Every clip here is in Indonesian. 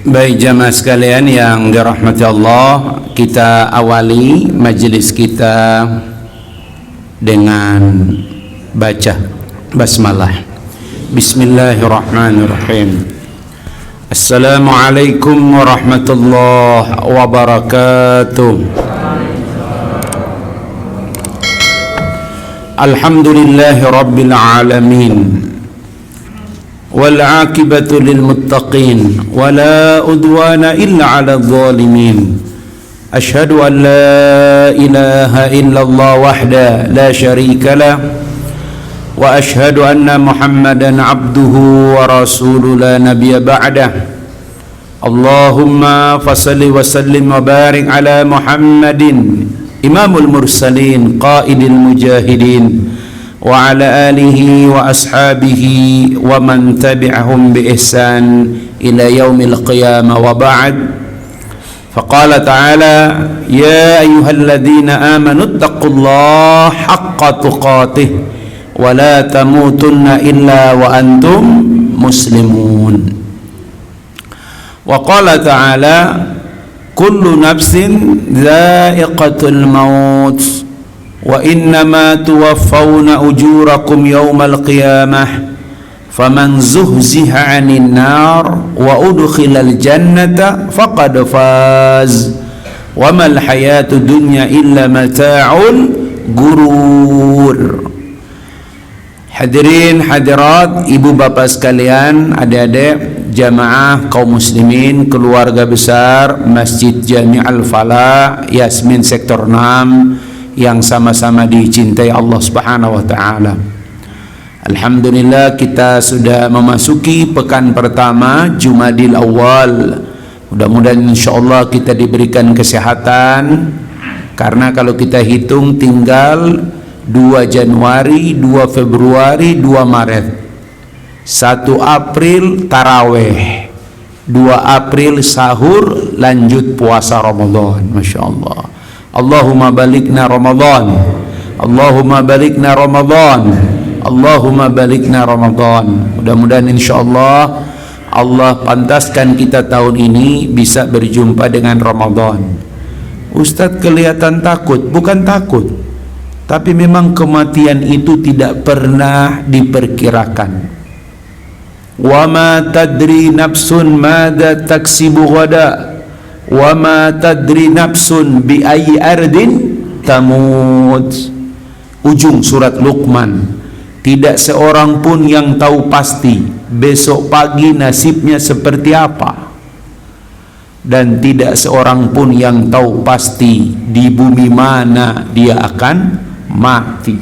Baik jamaah sekalian yang dirahmati Allah, kita awali majelis kita dengan baca basmalah. Bismillahirrahmanirrahim. Assalamualaikum warahmatullahi wabarakatuh. Alhamdulillahi rabbil alamin. والعاقبة للمتقين ولا عدوان إلا على الظالمين أشهد أن لا إله إلا الله وحده لا شريك له وأشهد أن محمدا عبده ورسوله لا نبي بعده اللهم فصل وسلم وبارك على محمد إمام المرسلين قائد المجاهدين وعلى آله وأصحابه ومن تبعهم بإحسان إلى يوم القيامة وبعد فقال تعالى يا أيها الذين آمنوا اتقوا الله حق تقاته ولا تموتن إلا وأنتم مسلمون وقال تعالى كل نفس ذائقة الموت وإنما توفون أجوركم يوم القيامة فمن زحزح عن النار وأدخل الجنة فقد فاز وما الحياة الدنيا إلا متاع الغرور. Hadirin hadirat, ibu bapak sekalian, adik-adik jamaah kaum muslimin, keluarga besar Masjid Jami' Al-Falah Yasmin Sektor 6 yang sama-sama dicintai Allah Subhanahu wa taala. Alhamdulillah, kita sudah memasuki pekan pertama Jumadil Awal. Mudah-mudahan insyaallah kita diberikan kesehatan, karena kalau kita hitung tinggal 2 Januari, 2 Februari, 2 Maret, 1 April taraweh, 2 April sahur, lanjut puasa Ramadan. Masya Allah. Allahumma balikna Ramadan, Allahumma balikna Ramadan, Allahumma balikna Ramadan. Mudah-mudahan insyaallah Allah pantaskan kita tahun ini bisa berjumpa dengan Ramadan. Ustadz kelihatan takut. Bukan takut, tapi memang kematian itu tidak pernah diperkirakan. Wa ma tadri nafsun madza taksibu ghada wa ma tadri nafsun bi ayyi ardin tamut. Ujung surat Luqman. Tidak seorang pun yang tahu pasti besok pagi nasibnya seperti apa, dan tidak seorang pun yang tahu pasti di bumi mana dia akan mati.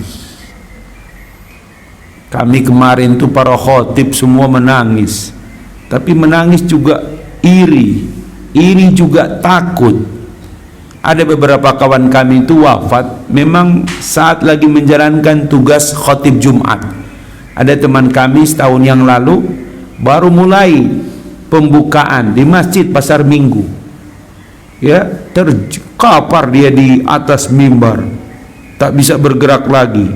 Kami kemarin tuh para khotib semua menangis, tapi menangis juga iri juga takut. Ada beberapa kawan kami itu wafat memang saat lagi menjalankan tugas khotib Jumat. Ada teman kami setahun yang lalu baru mulai pembukaan di Masjid Pasar Minggu, ya, terkapar dia di atas mimbar, tak bisa bergerak lagi.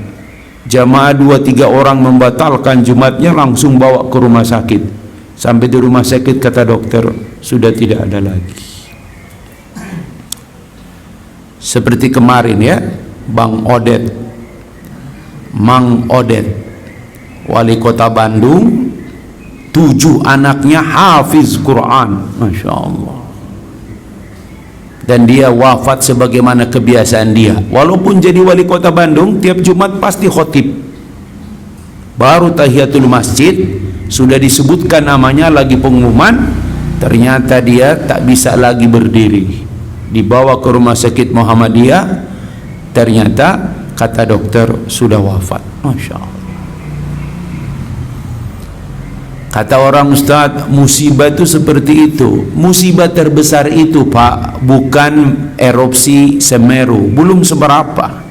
Jamaah 2-3 orang membatalkan Jumatnya, langsung bawa ke rumah sakit. Sampai di rumah sakit kata dokter sudah tidak ada lagi. Seperti kemarin ya, Mang Odet, wali kota Bandung, 7 anaknya hafiz Quran, Masya Allah. Dan dia wafat sebagaimana kebiasaan dia. Walaupun jadi wali kota Bandung, tiap Jumat pasti khotib. Baru tahiyatul masjid, sudah disebutkan namanya, lagi pengumuman, ternyata dia tak bisa lagi berdiri. Dibawa ke rumah sakit Muhammadiyah, ternyata kata dokter sudah wafat. Masya Allah. Kata orang, Ustadz, musibah itu seperti itu. Musibah terbesar itu, Pak, bukan erupsi Semeru, belum seberapa.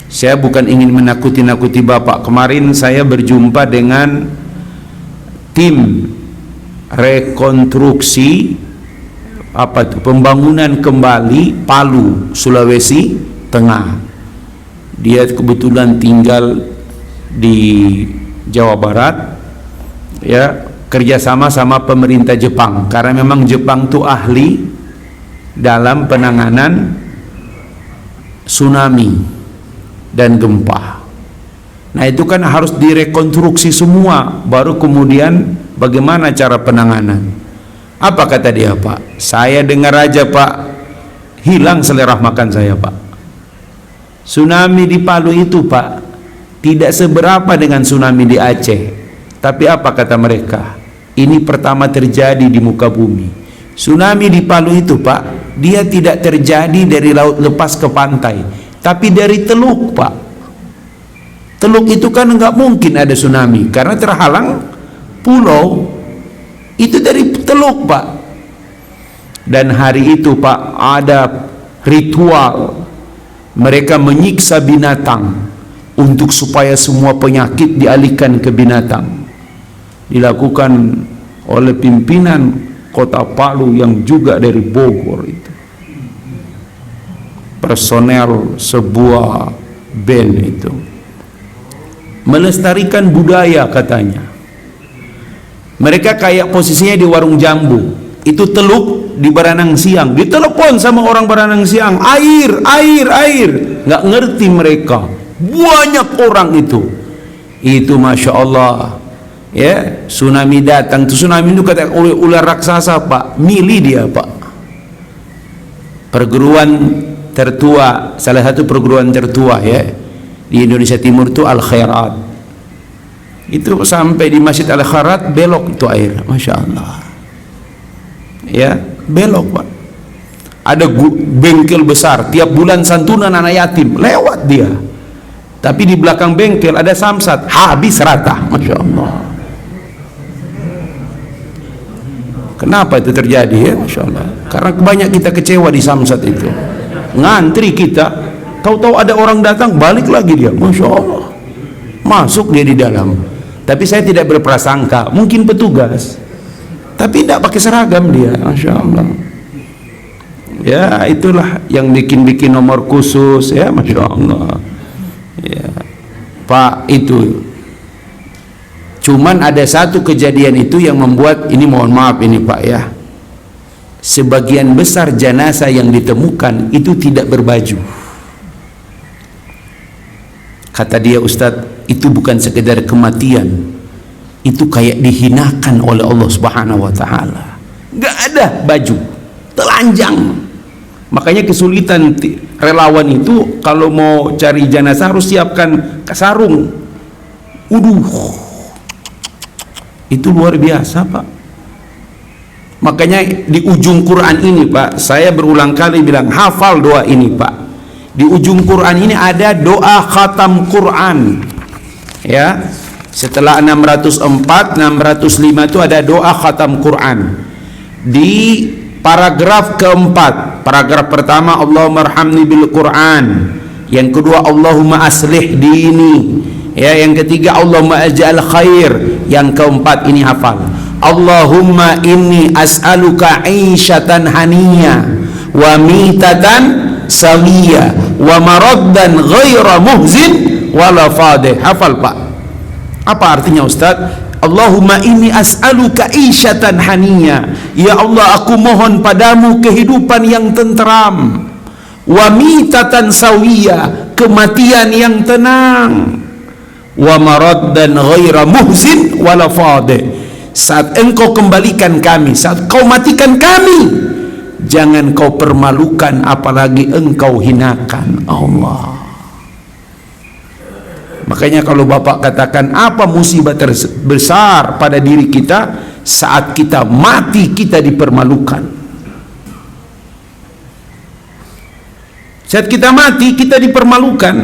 Saya bukan ingin menakuti-nakuti Bapak. Kemarin saya berjumpa dengan tim rekonstruksi pembangunan kembali Palu, Sulawesi Tengah. Dia kebetulan tinggal di Jawa Barat, ya, kerjasama sama pemerintah Jepang, karena memang Jepang itu ahli dalam penanganan tsunami dan gempa. Nah itu kan harus direkonstruksi semua, baru kemudian bagaimana cara penanganan. Apa kata dia, Pak? Saya dengar aja, Pak, hilang selera makan saya, Pak. Tsunami di Palu itu, Pak, tidak seberapa dengan tsunami di Aceh. Tapi apa kata mereka? Ini pertama terjadi di muka bumi. Tsunami di Palu itu, Pak, dia tidak terjadi dari laut lepas ke pantai, tapi dari teluk, Pak. Teluk itu kan nggak mungkin ada tsunami karena terhalang pulau. Itu dari teluk, Pak. Dan hari itu, Pak, ada ritual mereka menyiksa binatang untuk supaya semua penyakit dialihkan ke binatang. Dilakukan oleh pimpinan kota Palu yang juga dari Bogor itu. Personel sebuah band itu. Melestarikan budaya katanya. Mereka kayak posisinya di warung jambu. Itu teluk di Baranang Siang. Ditelepon sama orang Baranang Siang, air. Nggak ngerti mereka. Banyak orang itu. Itu Masya Allah. Ya, tsunami datang. Tsunami itu kata ular raksasa, Pak. Milih dia, Pak. Perguruan tertua, salah satu perguruan tertua ya di Indonesia Timur itu Al Khairat. Itu sampai di Masjid Al Khairat belok itu air, Masya Allah. Ya, belok, Pak. Ada bengkel besar, tiap bulan santunan anak yatim, lewat dia. Tapi di belakang bengkel ada samsat, habis rata, Masya Allah. Kenapa itu terjadi ya, Masya Allah? Karena banyak kita kecewa di samsat itu. Ngantri kita, tahu-tahu ada orang datang, balik lagi dia, Masya Allah. Masuk dia di dalam. Tapi saya tidak berprasangka, mungkin petugas. Tapi tidak pakai seragam dia, Masya Allah. Ya, itulah yang bikin nomor khusus ya, Masya Allah. Ya, Pak, itu. Cuman ada satu kejadian itu yang membuat ini, mohon maaf ini Pak ya. Sebagian besar jenazah yang ditemukan itu tidak berbaju. Kata dia, Ustadz, itu bukan sekedar kematian, itu kayak dihinakan oleh Allah Subhanahu wa Ta'ala. Gak ada baju, telanjang. Makanya kesulitan relawan itu kalau mau cari jenazah harus siapkan sarung. Itu luar biasa, Pak. Makanya di ujung Quran ini, Pak, saya berulang kali bilang hafal doa ini, Pak. Di ujung Quran ini ada doa khatam Quran. Ya. Setelah 604, 605 itu ada doa khatam Quran. Di paragraf keempat, paragraf pertama Allahumma arhamni bil Quran. Yang kedua Allahumma aslih dini. Ya, yang ketiga Allahumma aj'al khair. Yang keempat ini hafal. Allahumma inni as'aluka 'ishatan haniyah wa mitatan sawiyah wa maraddan ghaira muhzin wala fadih. Hafal, Pak. Apa artinya, Ustaz? Allahumma inni as'aluka 'ishatan haniyah. Ya Allah, aku mohon padamu kehidupan yang tenteram. Wa mitatan sawiyah, kematian yang tenang. Wa maraddan ghaira muhzin wala fadih. Saat engkau kembalikan kami, saat kau matikan kami, jangan kau permalukan, apalagi engkau hinakan. Allah. Makanya kalau Bapak katakan apa musibah terbesar pada diri kita, saat kita mati kita dipermalukan. Saat kita mati kita dipermalukan.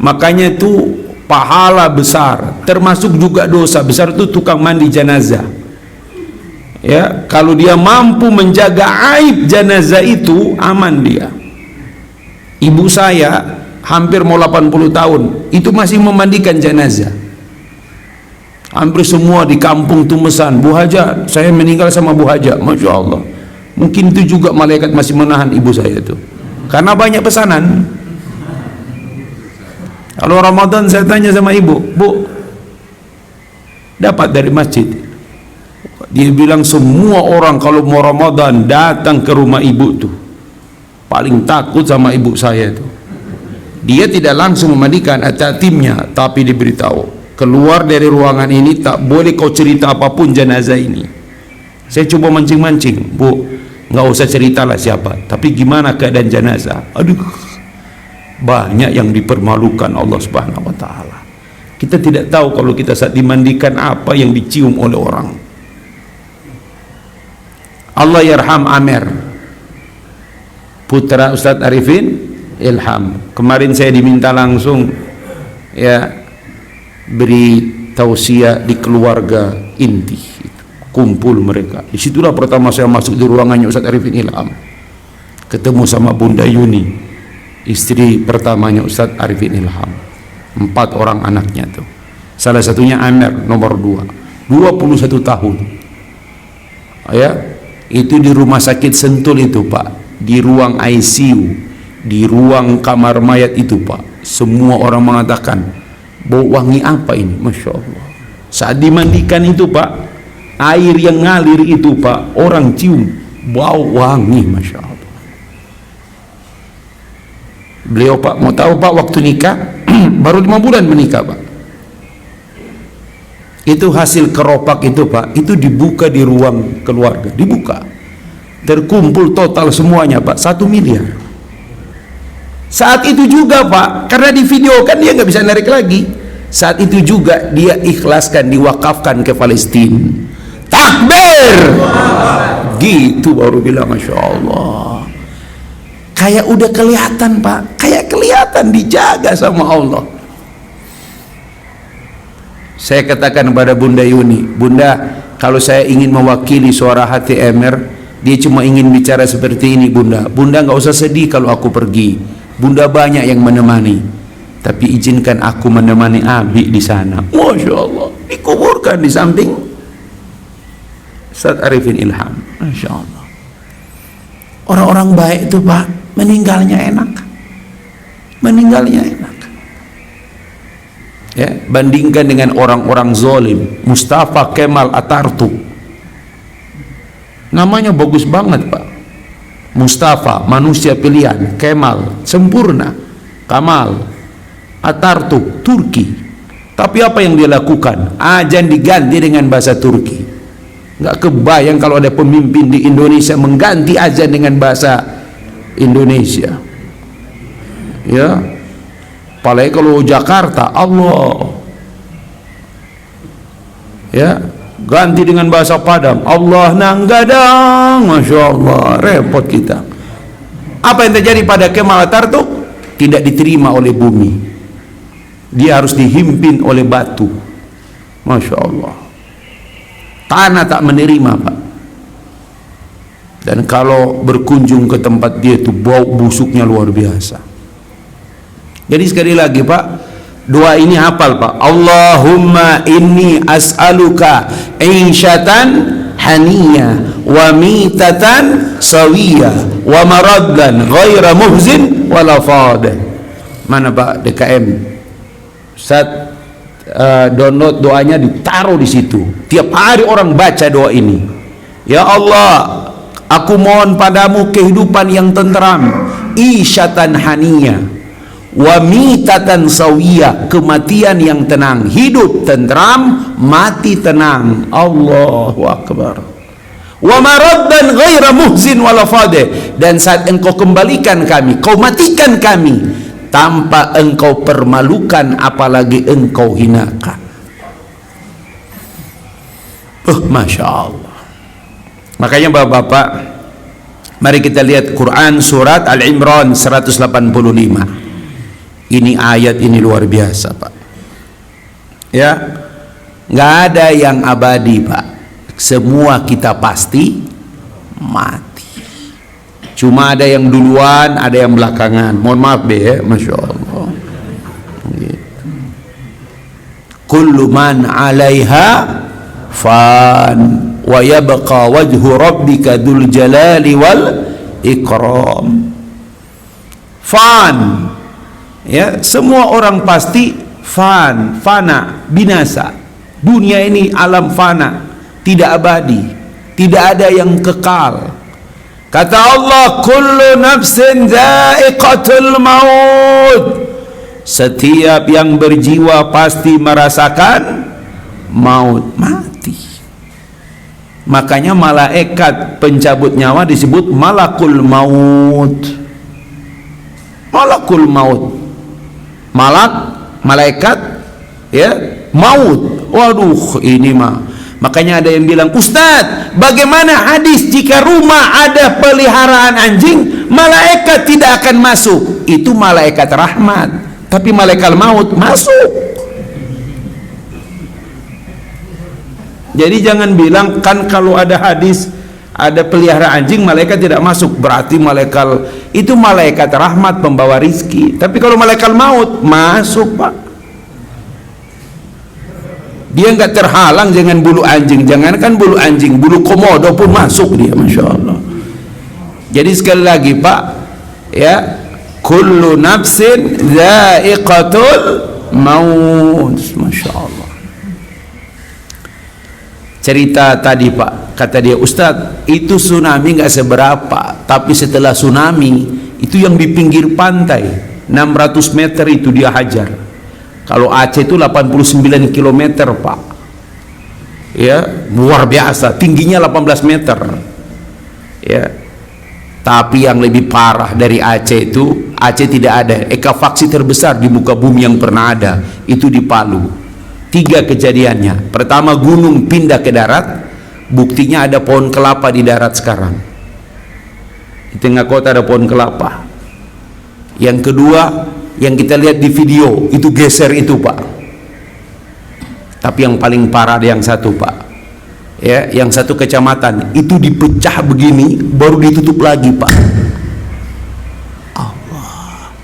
Makanya itu pahala besar, termasuk juga dosa besar itu tukang mandi jenazah. Ya, kalau dia mampu menjaga aib jenazah itu, aman dia. Ibu saya hampir mau 80 tahun, itu masih memandikan jenazah. Hampir semua di kampung Tumesan, Bu Haja, saya meninggal sama Bu Haja, Masya Allah. Mungkin itu juga malaikat masih menahan ibu saya itu, karena banyak pesanan. Kalau Ramadan saya tanya sama ibu, Bu, dapat dari masjid, Dia bilang semua orang kalau mau Ramadan datang ke rumah ibu tuh. Paling takut sama ibu saya tuh. Dia tidak langsung memandikan timnya, tapi diberitahu, keluar dari ruangan ini tak boleh kau cerita apapun jenazah ini. Saya coba mancing-mancing, Bu, nggak usah ceritalah siapa, tapi gimana keadaan jenazah? Aduh, banyak yang dipermalukan Allah Subhanahu wa taala. Kita tidak tahu kalau kita saat dimandikan apa yang dicium oleh orang. Allah yarham Amer, putra Ustadz Arifin Ilham. Kemarin saya diminta langsung ya beri tausiah di keluarga inti, kumpul mereka. Disitulah pertama saya masuk di ruangannya Ustadz Arifin Ilham, ketemu sama Bunda Yuni, istri pertamanya Ustadz Arifin Ilham. 4 orang anaknya tuh, salah satunya Amer nomor 2, 21 tahun ya. Itu di rumah sakit Sentul itu Pak, di ruang ICU, di ruang kamar mayat itu Pak, semua orang mengatakan bau wangi apa ini, Masya Allah. Saat dimandikan itu Pak, air yang ngalir itu Pak, orang cium bau wangi, Masya Allah. Beliau Pak, mau tahu Pak, waktu nikah baru 5 bulan menikah Pak. Itu hasil keropak itu Pak, itu dibuka di ruang keluarga, dibuka, terkumpul total semuanya Pak 1 miliar. Saat itu juga Pak, karena di video kan dia nggak bisa narik lagi, saat itu juga dia ikhlaskan, diwakafkan ke Palestina. Takbir, gitu baru bilang Masya Allah. Kayak udah kelihatan Pak, kayak kelihatan dijaga sama Allah. Saya katakan kepada Bunda Yuni, Bunda, kalau saya ingin mewakili suara hati Emer, dia cuma ingin bicara seperti ini Bunda. Bunda nggak usah sedih kalau aku pergi. Bunda banyak yang menemani, tapi izinkan aku menemani Abi di sana. Masya Allah, dikuburkan di samping Ustadz Arifin Ilham. Masya Allah. Orang-orang baik itu Pak, meninggalnya enak, meninggalnya enak. Ya, bandingkan dengan orang-orang zalim. Mustafa Kemal Atatürk, namanya bagus banget Pak. Mustafa, manusia pilihan. Kemal, sempurna. Kamal, Atatürk, Turki. Tapi apa yang dia lakukan? Azan diganti dengan bahasa Turki. Nggak kebayang kalau ada pemimpin di Indonesia mengganti azan dengan bahasa Indonesia. Ya, apalagi kalau Jakarta, Allah ya, ganti dengan bahasa Padang, Allah nanggadang, Masya Allah, repot kita. Apa yang terjadi pada Kemal Atatürk? Tidak diterima oleh bumi, dia harus dihimpin oleh batu. Masya Allah, tanah tak menerima Pak. Dan kalau berkunjung ke tempat dia itu bau busuknya luar biasa. Jadi sekali lagi Pak, doa ini hafal Pak. Allahumma inni as'aluka insyatan haniyah wa mitatan sawiyah wa maraddan ghaira muhzin wala fadah. Mana Pak DKM? Ustaz download doanya, ditaruh di situ. Tiap hari orang baca doa ini. Ya Allah, aku mohon padamu kehidupan yang tenteram, isyatan haniyah, wa mitatan sawiyah, kematian yang tenang, hidup tenteram, mati tenang. Allahu akbar. Wa maraddan ghaira muhzin wala fadih, dan saat engkau kembalikan kami, kau matikan kami tanpa engkau permalukan, apalagi engkau hinakan. Masya Allah. Makanya bapak-bapak, mari kita lihat Quran surat Al-Imran 185. Ini ayat ini luar biasa Pak. Ya, nggak ada yang abadi Pak. Semua kita pasti mati. Cuma ada yang duluan, ada yang belakangan. Mohon maaf deh ya, Masya Allah. Gitu. Kullu man 'alaiha fan wa yabqa wajhu rabbika dzul jalali wal ikram. Fan. Ya, semua orang pasti fana, binasa. Dunia ini alam fana, tidak abadi, tidak ada yang kekal. Kata Allah, kullu nafsin dha'iqatul maut. Setiap yang berjiwa pasti merasakan maut, mati. Makanya malaikat pencabut nyawa disebut malakul maut. Malakul maut. Malaikat ya, maut. Waduh, ini mah. Makanya ada yang bilang, Ustaz, bagaimana hadis jika rumah ada peliharaan anjing, malaikat tidak akan masuk? Itu malaikat rahmat, tapi malaikat maut masuk. Jadi jangan bilang kan kalau ada hadis ada pelihara anjing malaikat tidak masuk, berarti malaikat itu malaikat rahmat pembawa rizki. Tapi kalau malaikat maut masuk, Pak. Dia nggak terhalang dengan bulu anjing, jangankan bulu anjing, bulu komodo pun masuk dia, masya Allah. Jadi sekali lagi Pak, ya, kullu nafsin dha'iqatul maut, masya Allah. Cerita tadi Pak, kata dia, Ustadz, itu tsunami nggak seberapa, tapi setelah tsunami itu yang di pinggir pantai 600 meter itu dia hajar. Kalau Aceh itu 89 km Pak, ya, luar biasa, tingginya 18 meter, ya. Tapi yang lebih parah dari Aceh itu, Aceh tidak ada ekavaksi terbesar di muka bumi yang pernah ada, itu di Palu. 3 kejadiannya. Pertama, gunung pindah ke darat, buktinya ada pohon kelapa di darat sekarang. Di tengah kota ada pohon kelapa. Yang kedua, yang kita lihat di video itu geser itu Pak. Tapi yang paling parah ada yang satu Pak, ya, yang satu kecamatan itu dipecah begini baru ditutup lagi Pak. Allah.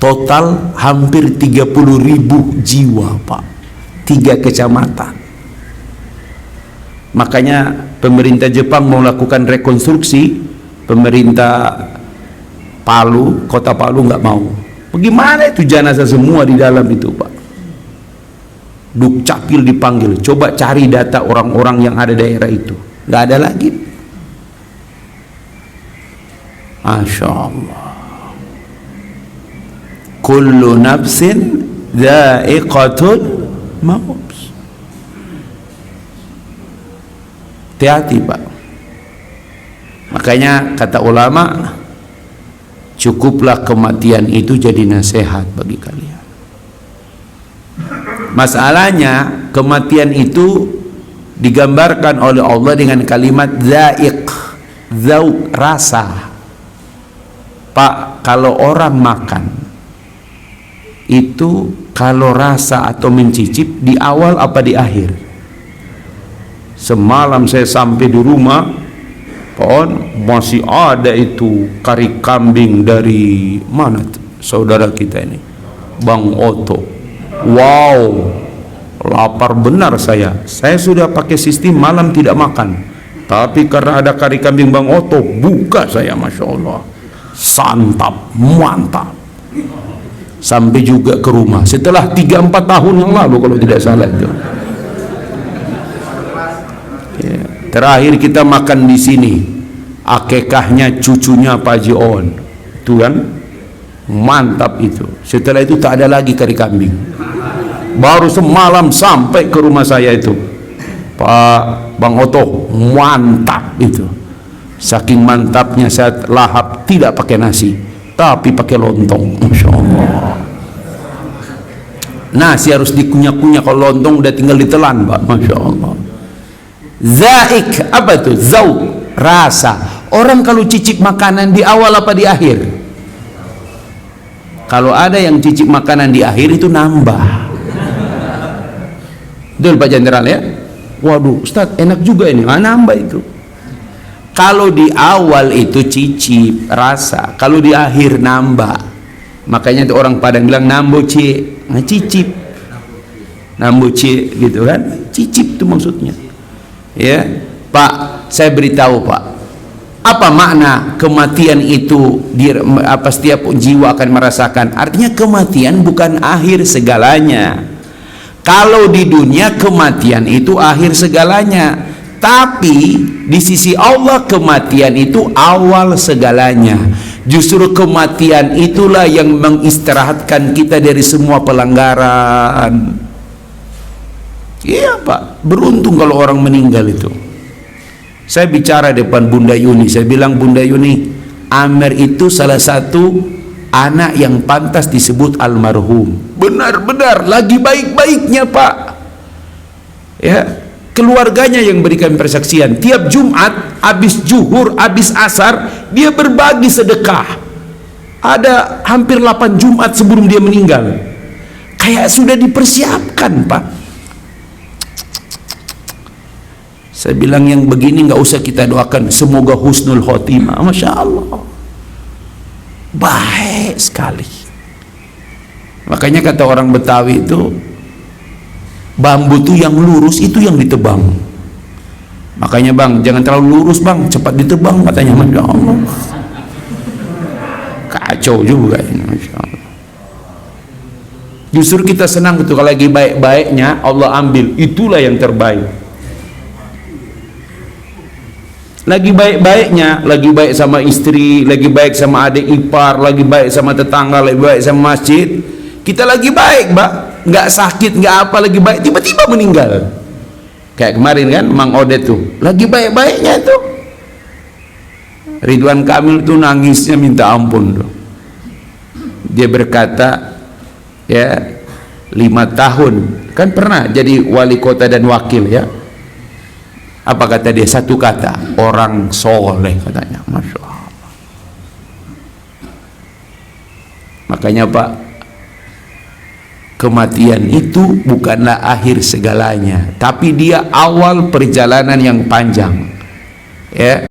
Total hampir 30.000 jiwa Pak, 3 kecamatan. Makanya pemerintah Jepang mau lakukan rekonstruksi, pemerintah Palu, kota Palu nggak mau. Bagaimana itu jenazah semua di dalam itu Pak? Dukcapil dipanggil, coba cari data orang-orang yang ada daerah itu, nggak ada lagi. Masya Allah. Kullu nafsin dha'iqatul maut. Hati-hati Pak. Makanya kata ulama, cukuplah kematian itu jadi nasihat bagi kalian. Masalahnya kematian itu digambarkan oleh Allah dengan kalimat dha'iq, dzauq, rasa. Pak, kalau orang makan itu kalau rasa atau mencicip di awal apa di akhir? Semalam saya sampai di rumah, pohon masih ada itu kari kambing dari mana saudara kita ini, Bang Oto. Wow, lapar benar saya sudah pakai sistem malam tidak makan, tapi karena ada kari kambing Bang Oto, buka saya, masya Allah, santap, mantap. Sampai juga ke rumah setelah 3-4 tahun yang lalu kalau tidak salah itu. Ya, terakhir kita makan di sini akekahnya cucunya Pak Haji On, itu kan mantap itu. Setelah itu tak ada lagi kari kambing. Baru semalam sampai ke rumah saya itu, Pak Bang Oto, mantap itu. Saking mantapnya saya lahap tidak pakai nasi, tapi pakai lontong, masya Allah. Nasi harus dikunyah-kunyah, kalau lontong udah tinggal ditelan Pak, masya Allah. Zaik, apa itu? Zauq, rasa. Orang kalau cicip makanan di awal apa di akhir? Kalau ada yang cicip makanan di akhir itu nambah. Betul Pak Jenderal ya? Waduh Ustadz enak juga ini, nambah itu. Kalau di awal itu cicip rasa, kalau di akhir nambah. Makanya itu orang Padang bilang nambo cie, cicip, nambo cie gitu kan? Cicip itu maksudnya. Ya Pak, saya beritahu Pak, apa makna kematian itu? Apa setiap jiwa akan merasakan? Artinya kematian bukan akhir segalanya. Kalau di dunia kematian itu akhir segalanya, tapi di sisi Allah kematian itu awal segalanya. Justru kematian itulah yang mengistirahatkan kita dari semua pelanggaran. Iya Pak, beruntung kalau orang meninggal itu. Saya bicara depan Bunda Yuni, saya bilang, Bunda Yuni, Amer itu salah satu anak yang pantas disebut almarhum. Benar-benar lagi baik-baiknya Pak. Ya, keluarganya yang berikan persaksian. Tiap Jumat, habis zuhur, habis asar, dia berbagi sedekah. Ada hampir 8 Jumat sebelum dia meninggal. Kayak sudah dipersiapkan Pak. Saya bilang yang begini nggak usah kita doakan, semoga husnul khotimah. Masya Allah, baik sekali. Makanya kata orang Betawi itu, bambu tuh yang lurus itu yang ditebang. Makanya bang, jangan terlalu lurus bang, cepat ditebang katanya. Masya Allah, kacau juga ini. Masya Allah. Justru kita senang itu kalau lagi baik-baiknya Allah ambil, itulah yang terbaik. Lagi baik-baiknya, lagi baik sama istri, lagi baik sama adik ipar, lagi baik sama tetangga, lagi baik sama masjid. Kita lagi baik, Mbak, nggak sakit, nggak apa, lagi baik, tiba-tiba meninggal. Kayak kemarin kan, Mang Odet tuh, lagi baik-baiknya tuh. Ridwan Kamil tuh nangisnya minta ampun tuh. Dia berkata, ya 5 tahun, kan pernah jadi wali kota dan wakil ya. Apa kata dia? Satu kata, orang soleh katanya. Masya Allah. Makanya Pak, kematian itu bukanlah akhir segalanya, tapi dia awal perjalanan yang panjang. Ya.